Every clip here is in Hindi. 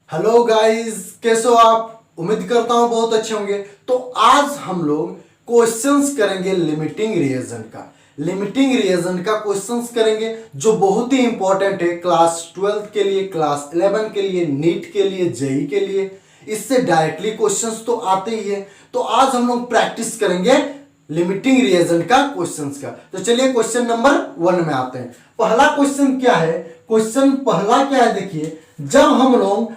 हेलो गाइस, कैसे हो आप? उम्मीद करता हूं बहुत अच्छे होंगे। तो आज हम लोग क्वेश्चंस करेंगे लिमिटिंग रिएजेंट का। लिमिटिंग रिएजेंट का क्वेश्चंस करेंगे जो बहुत ही इंपॉर्टेंट है क्लास 12 के लिए, क्लास 11 के लिए, नीट के लिए, जेई के लिए। इससे डायरेक्टली क्वेश्चंस तो आते ही है। तो आज हम लोग प्रैक्टिस करेंगे लिमिटिंग रिएजेंट का क्वेश्चंस का। तो चलिए क्वेश्चन नंबर 1 में आते हैं। पहला क्वेश्चन क्या है? क्वेश्चन पहला क्या है, देखिए। जब हम लोग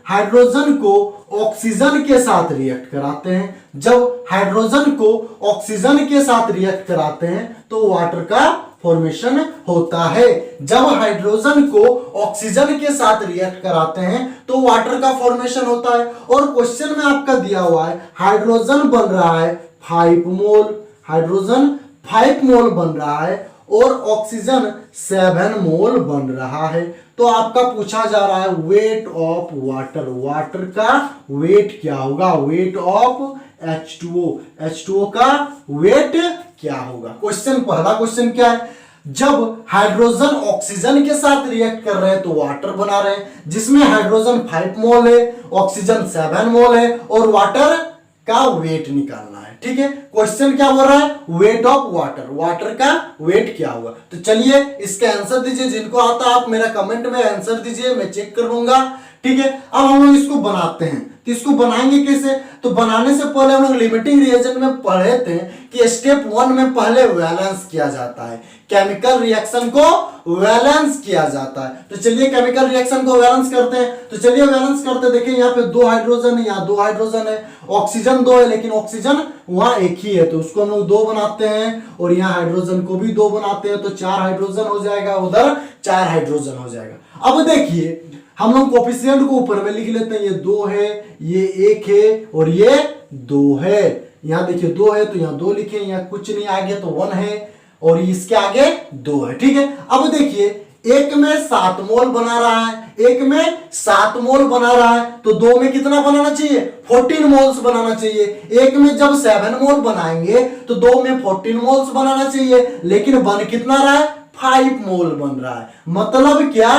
हाइड्रोजन को ऑक्सीजन के साथ रिएक्ट कराते हैं, जब हाइड्रोजन को ऑक्सीजन के साथ रिएक्ट कराते हैं तो वाटर का फॉर्मेशन होता है। जब हाइड्रोजन को ऑक्सीजन के साथ रिएक्ट कराते हैं तो वाटर का फॉर्मेशन होता है। और क्वेश्चन में आपका दिया हुआ है हाइड्रोजन बन रहा है 5 मोल, हाइड्रोजन 5 मोल बन रहा है और ऑक्सीजन 7 मोल बन रहा है। तो आपका पूछा जा रहा है वेट ऑफ वाटर, वाटर का वेट क्या होगा? वेट ऑफ H2O का वेट क्या होगा? क्वेश्चन पहला क्वेश्चन क्या है? जब हाइड्रोजन ऑक्सीजन के साथ रिएक्ट कर रहे हैं तो वाटर बना रहे हैं, जिसमें हाइड्रोजन 5 मोल है, ऑक्सीजन 7 मोल है और वाटर का वेट निकालना है। ठीक है, क्वेश्चन क्या बोल रहा है? वेट ऑफ वाटर, वाटर का वेट क्या होगा? तो चलिए इसका आंसर दीजिए। जिनको आता है आप मेरा कमेंट में आंसर दीजिए, मैं चेक कर लूंगा। ठीक है, अब हम लोग इसको बनाते हैं। तो इसको बनाएंगे कैसे? तो बनाने से पहले हम लोग लिमिटिंग रिएजेंट में पढ़े थे कि स्टेप 1 में पहले वैलेंस किया जाता है, केमिकल रिएक्शन को वैलेंस किया जाता है। तो चलिए केमिकल रिएक्शन को वैलेंस करते हैं। तो चलिए वैलेंस करते हैं। देखिए यहाँ पे 2 हाइड्रोजन है, यहाँ 2 हाइड्रोजन है, ऑक्सीजन 2 है लेकिन ऑक्सीजन वहां एक ही है तो उसको हम लोग 2 बनाते हैं और यहाँ हाइड्रोजन को भी 2 बनाते हैं तो 4 हाइड्रोजन हो जाएगा, उधर 4 हाइड्रोजन हो जाएगा। अब देखिए हम लोग कोफिशिएंट को ऊपर में लिख लेते हैं। ये 2 है, ये 1 है और ये 2 है। यहाँ देखिए 2 है तो यहाँ 2 लिखे, यहाँ कुछ नहीं आगे तो 1 है और इसके आगे 2 है। ठीक है, अब देखिए एक में 7 मोल बना रहा है, एक में 7 मोल बना रहा है तो 2 में कितना बनाना चाहिए? 14 मोल्स बनाना चाहिए। एक में जब 7 मोल बनाएंगे तो 2 में 14 मोल्स बनाना चाहिए, लेकिन बन कितना रहा है? 5 मोल बन रहा है। मतलब क्या?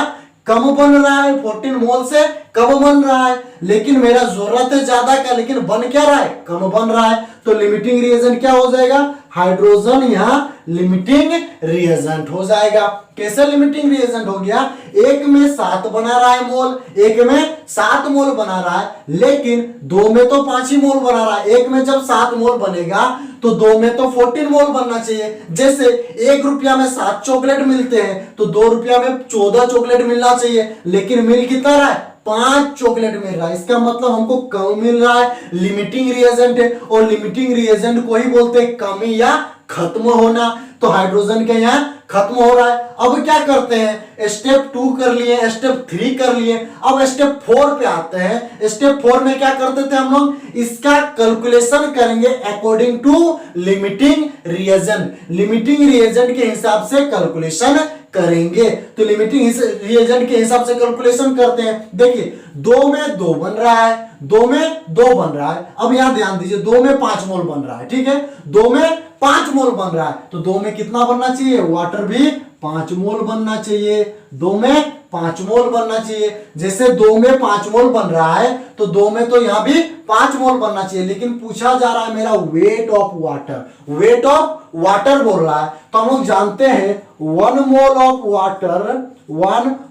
कम बन रहा है, 14 मोल से कम बन रहा है, लेकिन मेरा जरूरत है ज्यादा का, लेकिन बन क्या रहा है? कम बन रहा है। तो लिमिटिंग रिएजेंट क्या हो जाएगा? हाइड्रोजन यहाँ लिमिटिंग रिएजेंट हो जाएगा। कैसे लिमिटिंग रिएजेंट हो गया? एक में 7 बना रहा है मोल, एक में 7 मोल बना रहा है, लेकिन 2 में तो 5 ही मोल बना रहा है। एक में जब 7 मोल बनेगा तो 2 में तो 14 मोल बनना चाहिए। जैसे 1 रुपया में 7 चॉकलेट मिलते हैं तो 2 रुपया में 14 चॉकलेट मिलना चाहिए, लेकिन मिल कितना रहा है? 5 चॉकलेट मिल रहा है। इसका मतलब हमको कम मिल रहा है, लिमिटिंग रिएजेंट है। और लिमिटिंग रिएजेंट को ही बोलते हैं कमी या खत्म होना। तो हाइड्रोजन के यहाँ खत्म हो रहा है। अब क्या करते हैं? स्टेप 2 कर लिए, स्टेप 3 कर लिए, अब स्टेप 4 पे आते हैं। स्टेप 4 में क्या करते थे हम लोग? इसका कैलकुलेशन करेंगे according to limiting reagent. Limiting reagent के हिसाब से कैलकुलेशन करेंगे। तो लिमिटिंग रिएजेंट के हिसाब से कैलकुलेशन करते हैं। देखिए 2 में 2 बन रहा है, 2 में 2 बन रहा है। अब यहां ध्यान दीजिए 2 में 5 मोल बन रहा है। ठीक है, 2 में 5 मोल बन रहा है तो 2 में कितना बनना चाहिए? वाटर भी 5 मोल बनना चाहिए। 2 में 5 मोल बनना चाहिए। जैसे 2 में 5 मोल बन रहा है तो 2 में तो यहां भी 5 मोल बनना चाहिए, लेकिन पूछा जा रहा है मेरा weight of water. Weight of water बोल रहा है तो हम लोग जानते हैं 1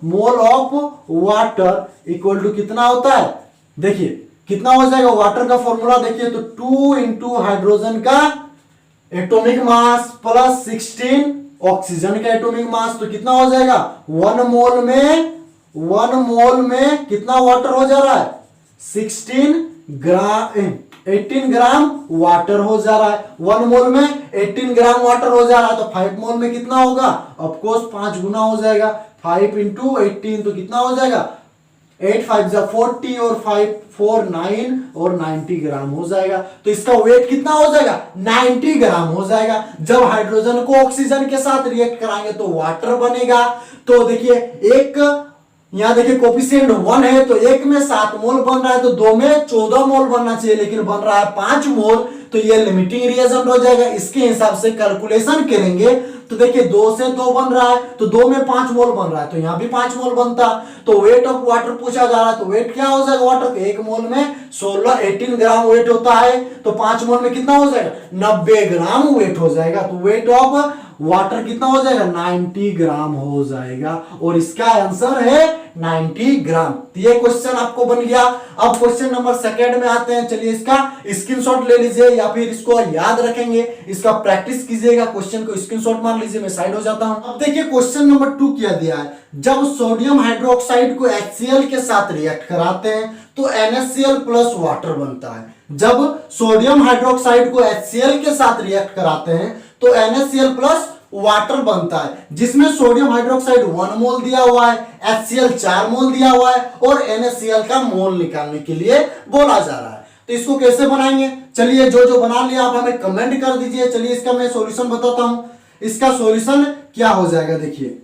mole of water equal to कितना होता है? देखिए कितना हो जाएगा? वाटर का फॉर्मूला देखिए तो 2 इंटू हाइड्रोजन का एटॉमिक मास प्लस 16 ऑक्सीजन का एटॉमिक मास, तो कितना हो जाएगा? 1 मोल में कितना वाटर हो जा रहा है? 18 ग्राम वाटर हो जा रहा है। 1 मोल में 18 ग्राम वाटर हो जा रहा है तो 5 मोल में कितना होगा? ऑफकोर्स 5 गुना हो जाएगा। 5 इंटू 18 तो कितना हो जाएगा? 8 5 जा 40 और 5 4 9 और 90 ग्राम हो जाएगा। तो इसका वेट कितना हो जाएगा? 90 ग्राम हो जाएगा। जब हाइड्रोजन को ऑक्सीजन के साथ रिएक्ट कराएंगे तो वाटर बनेगा। तो देखिए 1 यहाँ देखिए कोफिशिएंट 1 है तो एक में 7 मोल बन रहा है तो दो में 14 मोल बनना चाहिए, लेकिन बन रहा है 5 मोल, तो ये लिमिटिंग रिएजेंट हो जाएगा। इसके हिसाब से कैलकुलेशन करेंगे तो देखिए 2 से 2 बन रहा है तो 2 में 5 मोल बन रहा है तो यहाँ भी 5 मोल बनता। तो वेट ऑफ वाटर पूछा जा रहा है तो वेट क्या हो जाएगा वाटर, एक मोल में 18 ग्राम वेट होता है तो 5 मोल में कितना हो जाएगा, 90 ग्राम वेट हो जाएगा। तो वेट ऑफ वाटर कितना हो जाएगा, 90 ग्राम हो जाएगा और इसका आंसर है 90 ग्राम। तो ये क्वेश्चन आपको बन गया। अब क्वेश्चन नंबर सेकंड में आते हैं। चलिए इसका स्क्रीनशॉट ले लीजिए या फिर इसको याद रखेंगे, इसका प्रैक्टिस कीजिएगा। क्वेश्चन को स्क्रीनशॉट मार लीजिए, मैं साइड हो जाता हूं। अब देखिए क्वेश्चन नंबर 2 क्या दिया है, जब सोडियम हाइड्रोक्साइड को HCl के साथ रिएक्ट कराते हैं तो NaCl प्लस वाटर बनता है। जब सोडियम हाइड्रोक्साइड को HCl के साथ रिएक्ट कराते हैं तो NaCl प्लस वाटर बनता है, जिसमें सोडियम हाइड्रोक्साइड 1 मोल दिया हुआ है, HCl 4 मोल दिया हुआ है और NaCl का मोल निकालने के लिए बोला जा रहा है। तो इसको कैसे बनाएंगे, चलिए जो जो बना लिया आप हमें कमेंट कर दीजिए। चलिए इसका मैं सॉल्यूशन बताता हूं। इसका सॉल्यूशन क्या हो जाएगा, देखिए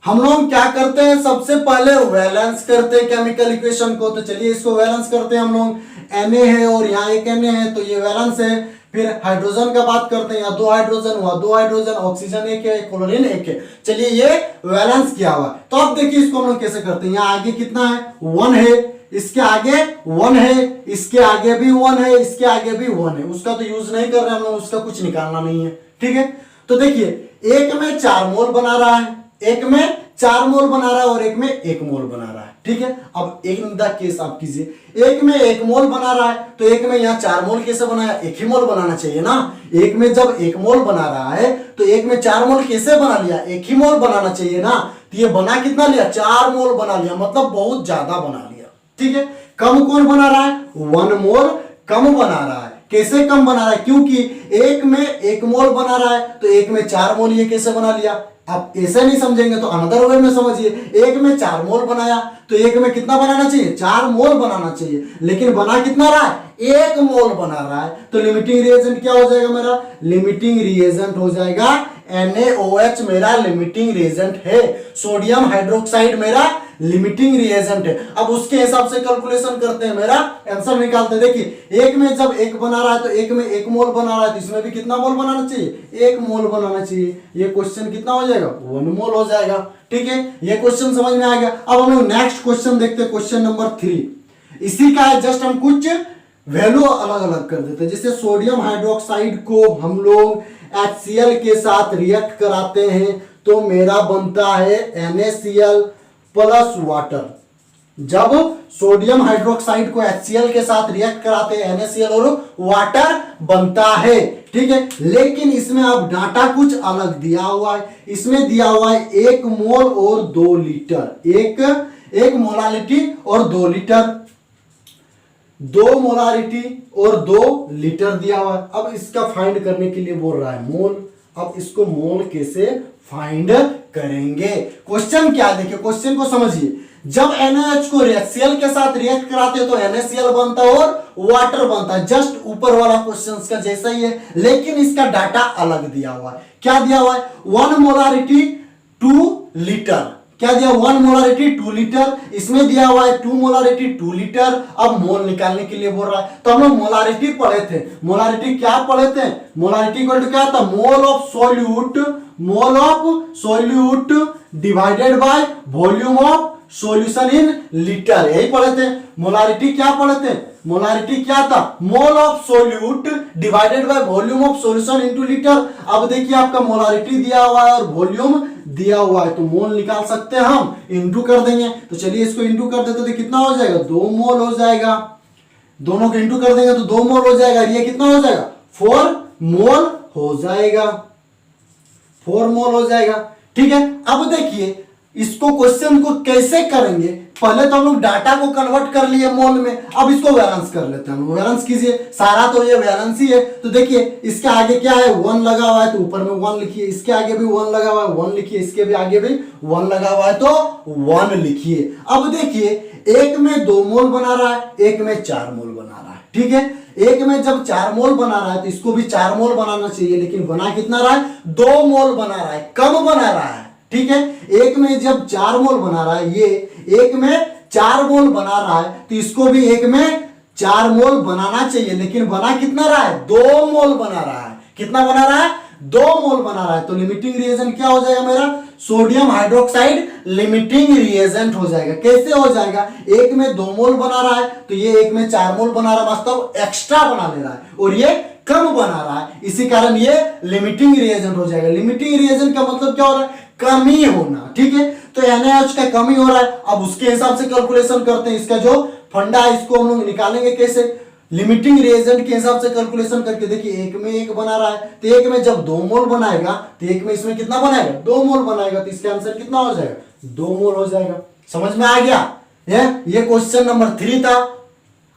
हम लोग क्या करते हैं, सबसे पहले वैलेंस करते हैं केमिकल इक्वेशन को। तो चलिए इसको वैलेंस करते हैं हम लोग। Na है और यहाँ एक Na है तो ये वैलेंस है। फिर हाइड्रोजन का बात करते हैं, यहाँ 2 हाइड्रोजन, वहां 2 हाइड्रोजन, ऑक्सीजन 1 है, क्लोरीन 1 है। चलिए ये वैलेंस किया हुआ। तो अब देखिए इसको हम लोग कैसे करते हैं। यहाँ आगे कितना है, 1 है, इसके आगे 1 है, इसके आगे भी 1 है, इसके आगे भी 1 है। उसका तो यूज नहीं कर रहे हम लोग, उसका कुछ निकालना नहीं है, ठीक है। तो देखिए एक में 4 मोल बना रहा है, एक में 4 मोल बना रहा है और एक में 1 मोल बना रहा है, ठीक है। अब एक केस आप कीजिए, एक में 1 मोल बना रहा है तो एक में यहाँ 4 मोल कैसे बनाया, 1 ही मोल बनाना चाहिए ना। एक में जब 1 मोल बना रहा है तो एक में 4 मोल कैसे बना लिया, 1 ही मोल बनाना चाहिए ना। तो ये बना कितना लिया, 4 मोल बना लिया, मतलब बहुत ज्यादा बना लिया, ठीक है। कम कौन बना रहा है, 1 मोल कम बना रहा है। कैसे कम बना रहा है, क्योंकि एक में 1 मोल बना रहा है तो एक में 4 मोल, ये कैसे बना लिया। आप ऐसे नहीं समझेंगे तो अनदर वे में समझिए। एक में 4 मोल बनाया तो एक में कितना बनाना चाहिए, 4 मोल बनाना चाहिए, लेकिन बना कितना रहा है, 1 मोल बना रहा है। तो लिमिटिंग रिएजेंट क्या हो जाएगा मेरा, लिमिटिंग रिएजेंट हो जाएगा NaOH मेरा लिमिटिंग रिएजेंट है, सोडियम हाइड्रोक्साइड मेरा लिमिटिंग रिएजेंट है। अब उसके हिसाब से कैलकुलेशन करते हैं, मेरा आंसर निकालते हैं। देखिए एक में जब 1 बना रहा है तो एक में 1 मोल बना रहा है तो इसमें भी कितना मोल बनाना चाहिए, 1 मोल बनाना चाहिए। ये क्वेश्चन कितना हो जाएगा, 1 मोल हो जाएगा, ठीक है। ये क्वेश्चन समझ में आ गया। अब हम लोग नेक्स्ट क्वेश्चन देखते हैं, क्वेश्चन नंबर 3। इसी का है, जस्ट हम कुछ वैल्यू अलग अलग कर देते हैं। जैसे सोडियम हाइड्रोक्साइड को हम लोग HCl के साथ रिएक्ट कराते हैं तो मेरा बनता है NaCl प्लस वाटर। जब सोडियम हाइड्रोक्साइड को HCl के साथ रिएक्ट कराते हैं NaCl और वाटर बनता है, ठीक है। लेकिन इसमें अब डाटा कुछ अलग दिया हुआ है। इसमें दिया हुआ है 1 मोल और 2 लीटर, एक मोलालिटी और 2 लीटर, 2 मोलारिटी और 2 लीटर दिया हुआ है। अब इसका फाइंड करने के लिए बोल रहा है मोल। अब इसको मोल कैसे फाइंड करेंगे, क्वेश्चन क्या देखिए, क्वेश्चन को समझिए। जब NaOH को HCl के साथ रिएक्ट कराते हैं तो NaCl बनता है और वाटर बनता है, जस्ट ऊपर वाला क्वेश्चन का जैसा ही है, लेकिन इसका डाटा अलग दिया हुआ है। क्या दिया हुआ है, 1 मोलारिटी 2 लीटर, क्या दिया, 1 मोलारिटी 2 लीटर। इसमें दिया हुआ है 2 मोलारिटी 2 लीटर। अब मोल निकालने के लिए बोल रहा है। तो हम लोग मोलारिटी पढ़े थे, मोलारिटी क्या पढ़े थे, मोलारिटी इक्वल टू क्या था, mole of solute divided by volume of solution in litre, यही पढ़े थे। मोलारिटी क्या पढ़े थे, मोलारिटी क्या था, mole of solute divided by volume of solution into litre. अब देखिए आपका मोलारिटी दिया हुआ है और वॉल्यूम दिया हुआ है तो मोल निकाल सकते हैं हम, इंटू कर देंगे। तो चलिए इसको इंटू कर देते तो कितना हो जाएगा, 2 मोल हो जाएगा। दोनों को इंटू कर देंगे तो 2 मोल हो जाएगा। ये कितना हो जाएगा, 4 मोल हो जाएगा, 4 मोल हो जाएगा, ठीक है। अब देखिए इसको क्वेश्चन को कैसे करेंगे, पहले तो हम लोग डाटा को कन्वर्ट कर लिए मोल में, अब इसको वैलेंस कर लेते हैं हम। वैलेंस कीजिए, सारा तो ये वैलेंस ही है। तो देखिए इसके आगे क्या है, 1 लगा हुआ है तो ऊपर में 1 लिखिए, इसके आगे भी 1 लगा हुआ है 1 लिखिए, इसके भी आगे भी 1 लगा हुआ है तो 1 लिखिए। अब देखिए एक में 2 मोल बना रहा है, एक में 4 मोल बना रहा है, ठीक है। एक में जब 4 मोल बना रहा है तो इसको भी 4 मोल बनाना चाहिए, लेकिन बना कितना रहा है, 2 मोल बना रहा है, कम बना रहा है, ठीक है। एक में जब 4 मोल बना रहा है, ये एक में 4 मोल बना रहा है, तो इसको भी एक में 4 मोल बनाना चाहिए, लेकिन बना कितना रहा है? 2 मोल बना रहा है। कितना बना रहा है? 2 मोल बना रहा है। तो लिमिटिंग रिएजेंट क्या हो जाएगा मेरा? सोडियम हाइड्रोक्साइड लिमिटिंग रिएजेंट हो जाएगा। कैसे हो जाएगा? एक में 2 मोल बना रहा है, तो ये एक में 4 मोल बना रहा है, मतलब एक्स्ट्रा बना ले रहा है, और ये कम बना रहा है, इसी कारण ये लिमिटिंग रिएजेंट हो जाएगा। लिमिटिंग रिएजेंट का मतलब क्या हो रहा है? कमी होना, ठीक है। तो NaOH का कमी हो रहा है, अब उसके हिसाब से कैलकुलेशन करते हैं। इसका जो फंडा है इसको हम लोग निकालेंगे कैसे? लिमिटिंग रिएजेंट के हिसाब से कैलकुलेशन करके देखिए, एक में 1 बना रहा है, तो एक में जब 2 मोल बनाएगा तो एक में इसमें कितना बनाएगा? 2 मोल बनाएगा, तो इसका आंसर कितना हो जाएगा? 2 मोल हो जाएगा। समझ में आ गया? ये क्वेश्चन नंबर 3 था,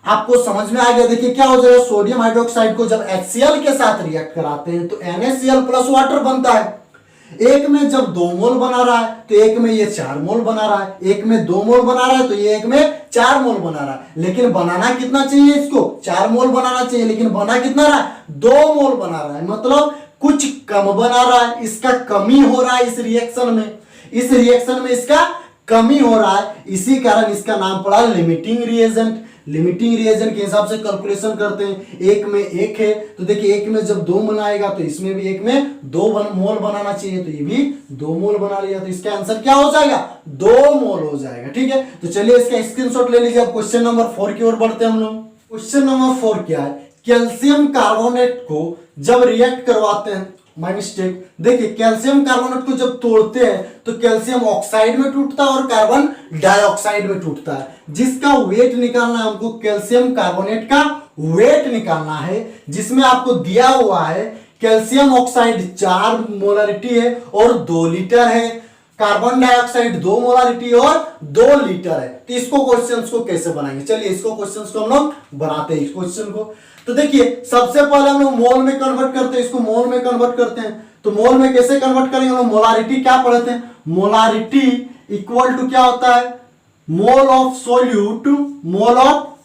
आपको समझ में आ गया। देखिए क्या हो जाएगा, सोडियम हाइड्रोक्साइड को जब HCl के साथ रिएक्ट कराते हैं तो NaCl प्लस वाटर बनता है। एक में जब 2 मोल बना रहा है तो एक में ये 4 मोल बना रहा है, एक में 2 मोल बना रहा है तो ये एक में 4 मोल बना रहा है। लेकिन बनाना कितना चाहिए इसको? 4 मोल बनाना चाहिए, लेकिन बना कितना रहा है? 2 मोल बना रहा है, मतलब कुछ कम बना रहा है। इसका कमी हो रहा है इस रिएक्शन में, इस रिएक्शन में इसका कमी हो रहा है, इसी कारण इसका नाम पड़ा लिमिटिंग रिएजेंट। लिमिटिंग रिएजेंट के हिसाब से कैलकुलेशन करते हैं। एक में 1 है, तो देखिए एक में जब 2 बनाएगा तो इसमें भी एक में 2 मोल बनाना चाहिए, तो ये भी 2 मोल बना लिया, तो इसका आंसर क्या हो जाएगा? 2 मोल हो जाएगा, ठीक है। तो चलिए इसका स्क्रीनशॉट ले लीजिए। अब क्वेश्चन नंबर 4 की ओर बढ़ते हैं हम लोग। क्वेश्चन नंबर 4 क्या है? कैल्शियम कार्बोनेट को जब रिएक्ट करवाते हैं, माय मिस्टेक, देखिए कैल्शियम कार्बोनेट को जब तोड़ते हैं तो कैल्शियम ऑक्साइड में टूटता है और कार्बन डाइऑक्साइड में टूटता है। जिसका वेट निकालना है हमको, कैल्शियम कार्बोनेट का वेट निकालना है, जिसमें आपको दिया हुआ है कैल्शियम ऑक्साइड 4 मोलारिटी है और 2 लीटर है, कार्बन डाइऑक्साइड 2 मोलारिटी और 2 लीटर है। तो इसको क्वेश्चंस को कैसे बनाएंगे? चलिए इसको क्वेश्चंस को हम लोग बनाते हैं इस क्वेश्चन को। तो देखिए सबसे पहले हम लोग मोल में कन्वर्ट करते हैं, इसको मोल में कन्वर्ट करते हैं। तो मोल में कैसे कन्वर्ट करेंगे हम लोग? मोलारिटी क्या पढ़ते हैं? मोलारिटी इक्वल टू क्या होता है? Mole of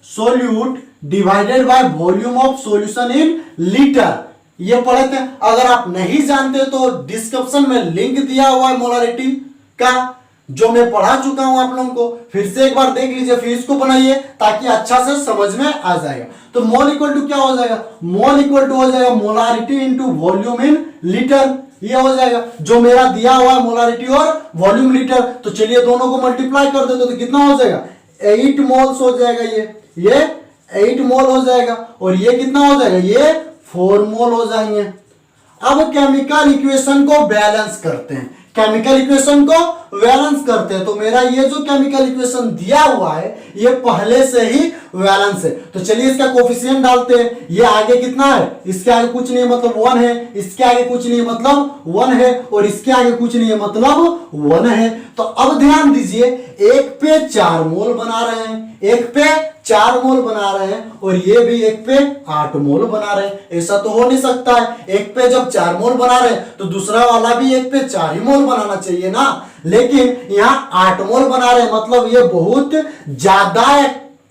solute divided by volume of solution in litre, ये पढ़े थे। अगर आप नहीं जानते तो डिस्क्रिप्शन में लिंक दिया हुआ है मोलारिटी का, जो मैं पढ़ा चुका हूं आप लोगों को, फिर से एक बार देख लीजिए, फिर इसको बनाइए ताकि अच्छा से समझ में आ जाएगा। तो मोल इक्वल टू क्या हो जाएगा? मोल इक्वल टू हो जाएगा molarity into volume in litre, ये हो जाएगा जो मेरा दिया हुआ है, मोलारिटी और वॉल्यूम लीटर। तो चलिए दोनों को मल्टीप्लाई कर देते तो कितना हो जाएगा? 8 मोल्स हो जाएगा, ये 8 मोल हो जाएगा, और ये कितना हो जाएगा? ये 4 मोल हो जाएंगे। अब केमिकल इक्वेशन को बैलेंस करते हैं, केमिकल इक्वेशन को बैलेंस करते हैं। तो मेरा ये जो केमिकल इक्वेशन दिया हुआ है ये पहले से ही बैलेंस है, तो चलिए इसका कोफिशिएंट डालते हैं। ये आगे कितना है? इसके आगे कुछ नहीं है मतलब 1 है, इसके आगे कुछ नहीं है मतलब 1 है, और इसके आगे कुछ नहीं है मतलब 1 है। तो अब ध्यान दीजिए, 1 पे 4 मोल बना रहे हैं, 1 पे 4 मोल बना रहे हैं, और ये भी 1 पे 8 मोल बना रहे हैं। ऐसा तो हो नहीं सकता है, 1 पे जब 4 मोल बना रहे हैं तो दूसरा वाला भी 1 पे 4 ही मोल बनाना चाहिए ना, लेकिन यहाँ 8 मोल बना रहे हैं, मतलब ये बहुत ज्यादा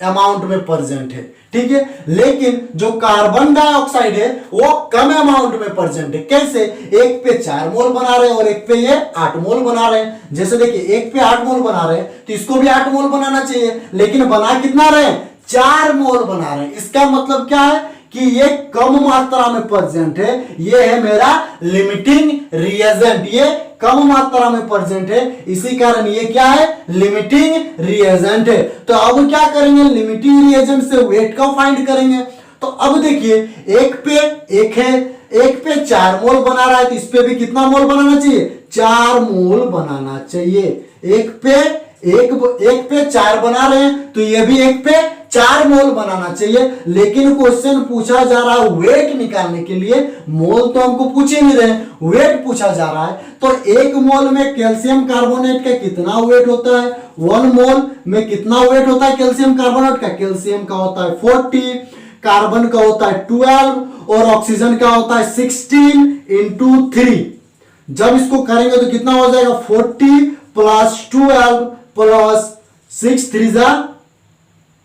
अमाउंट में प्रेजेंट है, ठीक है। लेकिन जो कार्बन डाइऑक्साइड है वो कम अमाउंट में प्रेजेंट है। कैसे? 1 पे 4 मोल बना रहे हैं और 1 पे ये 8 मोल बना रहे हैं। जैसे देखिए 1 पे 8 मोल बना रहे हैं तो इसको भी 8 मोल बनाना चाहिए, लेकिन बना कितना रहे हैं? 4 मोल बना रहे हैं। इसका मतलब क्या है कि ये कम मात्रा में प्रेजेंट है, ये है मेरा लिमिटिंग रिएजेंट, ये कम मात्रा में प्रेजेंट है, इसी कारण ये क्या है? लिमिटिंग रिएजेंट है। तो अब क्या करेंगे? लिमिटिंग रिएजेंट से वेट का फाइंड करेंगे। तो अब देखिए 1 पे 1 है, 1 पे 4 मोल बना रहा है, तो इस पे भी कितना मोल बनाना चाहिए? 4 मोल बनाना चाहिए। 1 पे 4 बना रहे हैं तो ये भी 1 पे 4 मोल बनाना चाहिए, लेकिन क्वेश्चन पूछा जा रहा है वेट निकालने के लिए। मोल तो हमको पूछ ही नहीं रहे, वेट पूछा जा रहा है। तो 1 मोल में कैल्शियम कार्बोनेट का कितना वेट होता है? 1 मोल में कितना वेट होता है कैल्शियम कार्बोनेट का? कैल्शियम का होता है 40, कार्बन का होता है 12 और ऑक्सीजन का होता है 16 इंटू 3। जब इसको करेंगे तो कितना हो जाएगा? 40 प्लस 12 प्लस 6 3 जा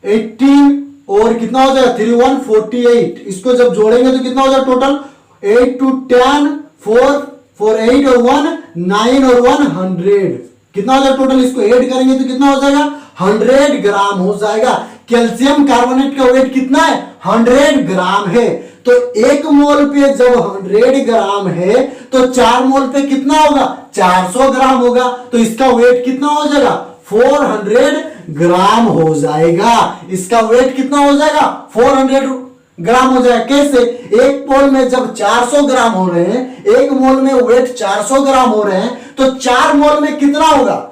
18 और कितना हो जाएगा? 3 1 48। इसको जब जोड़ेंगे तो कितना हो जाएगा टोटल? 8 to 10 4 4 8 और 1 9 और 1 100, कितना हो जाएगा टोटल, इसको ऐड करेंगे तो कितना हो जाएगा 100 ग्राम हो जाएगा। कैल्शियम कार्बोनेट का वेट कितना है 100 ग्राम है, तो 1 मोल पे जब 100 ग्राम है तो 4 मोल पे कितना होगा 400 ग्राम होगा, तो इसका वेट कितना हो जाएगा 400 ग्राम हो जाएगा। इसका वेट कितना हो जाएगा 400 ग्राम हो जाएगा। कैसे, एक मोल में जब 400 ग्राम हो रहे हैं, एक मोल में वेट 400 ग्राम हो रहे हैं, तो 4 मोल में कितना होगा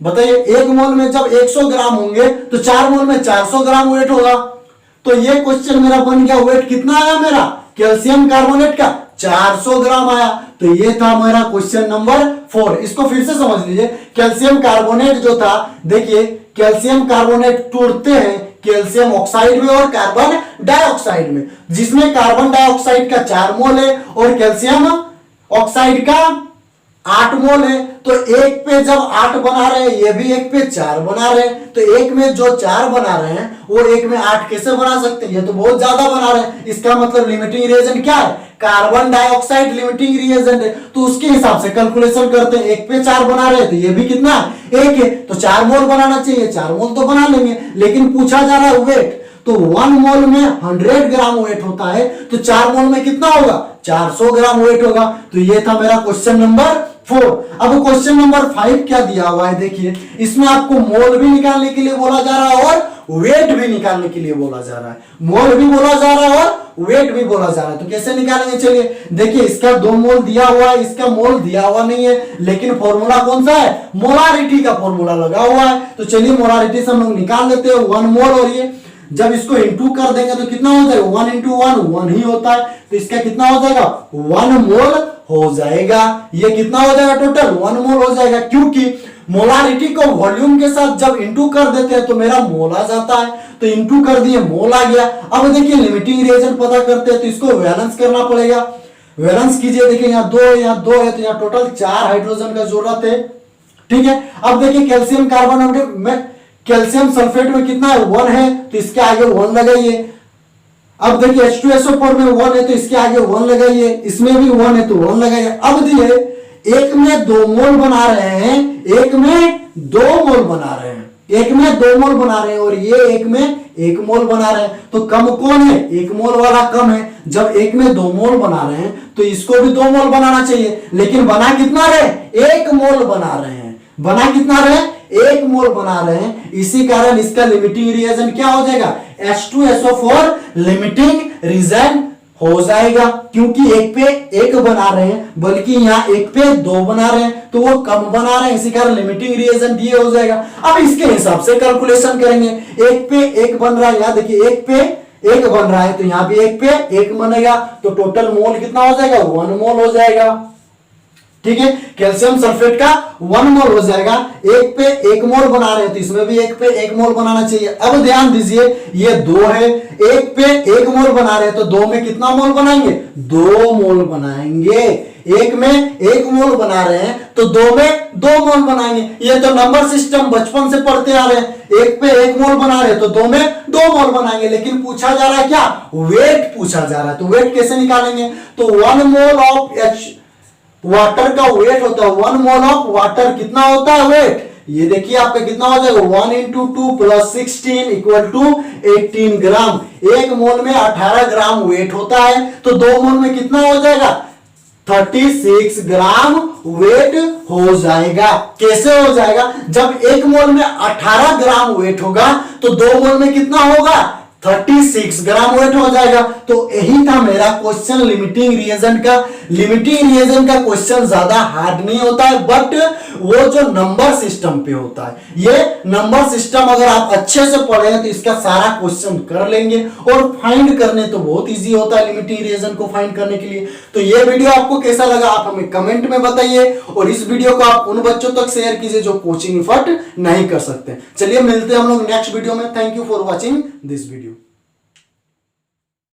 बताइए। एक मोल में जब 100 ग्राम होंगे तो 4 मोल में 400 ग्राम वेट होगा। तो ये क्वेश्चन मेरा बन गया, वेट कितना आया मेरा कैल्शियम कार्बोनेट का 400 ग्राम आया। तो ये था मेरा क्वेश्चन नंबर 4। इसको फिर से समझ लीजिए, कैल्शियम कार्बोनेट जो था, देखिए कैल्शियम कार्बोनेट टूटते हैं कैल्शियम ऑक्साइड में और कार्बन डाइऑक्साइड में, जिसमें कार्बन डाइऑक्साइड का 4 मोल है और कैल्शियम ऑक्साइड का 8 मोल है। तो एक पे जब 8 बना रहे हैं, ये भी एक पे 4 बना रहे हैं, तो एक में जो 4 बना रहे हैं वो एक में 8 कैसे बना सकते हैं, ये तो बहुत ज्यादा बना रहे हैं। इसका मतलब लिमिटिंग रिएजेंट क्या है, कार्बन डाइऑक्साइड लिमिटिंग रिएजेंट है। तो उसके हिसाब से कैलकुलेशन करते हैं, एक पे 4 बना रहे हैं तो ये भी कितना है 1 है, तो 4 मोल बनाना चाहिए, 4 मोल तो बना लेंगे। लेकिन पूछा जा रहा है वेट, तो 1 मोल में 100 ग्राम वेट होता है, तो 4 मोल में कितना होगा 400 ग्राम वेट होगा। तो ये था मेरा क्वेश्चन नंबर 4। अब क्वेश्चन नंबर 5 क्या दिया हुआ है, देखिए इसमें आपको मोल भी निकालने के लिए बोला जा रहा है और वेट भी निकालने के लिए बोला जा रहा है। मोल भी बोला जा रहा है और वेट भी बोला जा रहा है, तो कैसे निकालेंगे चलिए। देखिए इसका 2 मोल दिया हुआ है, इसका मोल दिया हुआ नहीं है, लेकिन फॉर्मूला कौन सा है, मोलारिटी का फॉर्मूला लगा हुआ है। तो चलिए मोलारिटी से हम लोग निकाल लेते हैं 1 मोल, और ये जब इसको इंटू कर देंगे तो कितना हो जाएगा 1 इंटू 1 1 ही होता है, तो इसका कितना हो जाएगा 1 मोल हो जाएगा। ये कितना हो जाएगा टोटल 1 मोल हो जाएगा, क्योंकि मोलारिटी को वॉल्यूम के साथ जब इंटू कर देते हैं तो मेरा मोल आ जाता है, तो इंटू कर दिए मोल आ गया। अब देखिए लिमिटिंग रिएजेंट पता करते हैं, तो इसको बैलेंस करना पड़ेगा। बैलेंस कीजिए, देखिए यहाँ 2 है, यहाँ 2 है, तो यहाँ टोटल 4 हाइड्रोजन का जरूरत है, ठीक है। अब देखिए कैल्शियम कार्बोनेट में, कैल्शियम सल्फेट में कितना है 1 है, तो इसके आगे 1 लगाइए। अब देखिए H2SO4 में 1 है, तो इसके आगे 1 लगाइए, इसमें भी 1 है तो 1 लगाइए। अब दिए एक में 2 मोल बना रहे हैं, एक में 2 मोल बना रहे हैं, एक में 2 मोल बना रहे हैं और ये एक में 1 मोल बना रहे हैं, तो कम कौन है 1 मोल वाला कम है। जब एक में 2 मोल बना रहे हैं तो इसको भी 2 मोल बनाना चाहिए, लेकिन बना कितना रहे 1 मोल बना रहे हैं, बना कितना रहे 1 मोल बना रहे हैं। इसी कारण इसका लिमिटिंग रिएजेंट क्या हो जाएगा H2SO4 लिमिटिंग रिएजेंट हो जाएगा, क्योंकि एक पे 1 बना रहे हैं, बल्कि यहाँ एक पे 2 बना रहे हैं, तो वो कम बना रहे हैं, इसी कारण लिमिटिंग रिएजेंट ये हो जाएगा। अब इसके हिसाब से कैलकुलेशन करेंगे, एक पे 1 बन रहा है, यहाँ देखिए एक पे 1 बन रहा है, तो यहाँ भी एक पे 1 बनेगा, तो टोटल मोल कितना हो जाएगा 1 मोल हो जाएगा, ठीक है। कैल्शियम सल्फेट का 1 मोल हो जाएगा। एक पे 1 मोल बना रहे हैं तो इसमें भी एक पे 1 मोल बनाना चाहिए। अब ध्यान दीजिए ये 2 है, एक पे 1 मोल बना रहे हैं तो 2 में कितना मोल बनाएंगे 2 मोल बनाएंगे। एक में 1 मोल बना रहे हैं तो 2 में 2 मोल बनाएंगे। ये तो नंबर सिस्टम बचपन से पढ़ते आ रहे हैं, एक पे 1 मोल बना रहे हैं तो 2 में 2 मोल बनाएंगे। लेकिन पूछा जा रहा है क्या वेट पूछा जा रहा है, तो वेट कैसे निकालेंगे, तो 1 मोल ऑफ वाटर का वेट होता है, 1 मोल ऑफ वाटर कितना होता है वेट, ये देखिए आपका कितना हो जाएगा 1 इंटू 2 प्लस 16 इक्वल टू 18 ग्राम। 1 मोल में 18 ग्राम वेट होता है, तो 2 मोल में कितना हो जाएगा 36 ग्राम वेट हो जाएगा। कैसे हो जाएगा, जब 1 मोल में 18 ग्राम वेट होगा तो 2 मोल में कितना होगा 36 ग्राम वेट हो जाएगा। तो यही था मेरा क्वेश्चन लिमिटिंग रिएजेंट का। लिमिटिंग रिएजेंट का क्वेश्चन ज्यादा हार्ड नहीं होता है, बट वो जो नंबर सिस्टम पे होता है, ये नंबर सिस्टम अगर आप अच्छे से पढ़े तो इसका सारा क्वेश्चन कर लेंगे, और फाइंड करने तो बहुत इजी होता है लिमिटिंग रिएजेंट को फाइंड करने के लिए। तो ये वीडियो आपको कैसा लगा आप हमें कमेंट में बताइए, और इस वीडियो को आप उन बच्चों तक शेयर कीजिए जो कोचिंग एफर्ट नहीं कर सकते। चलिए मिलते हैं हम लोग नेक्स्ट वीडियो में। Thank you for watching this video.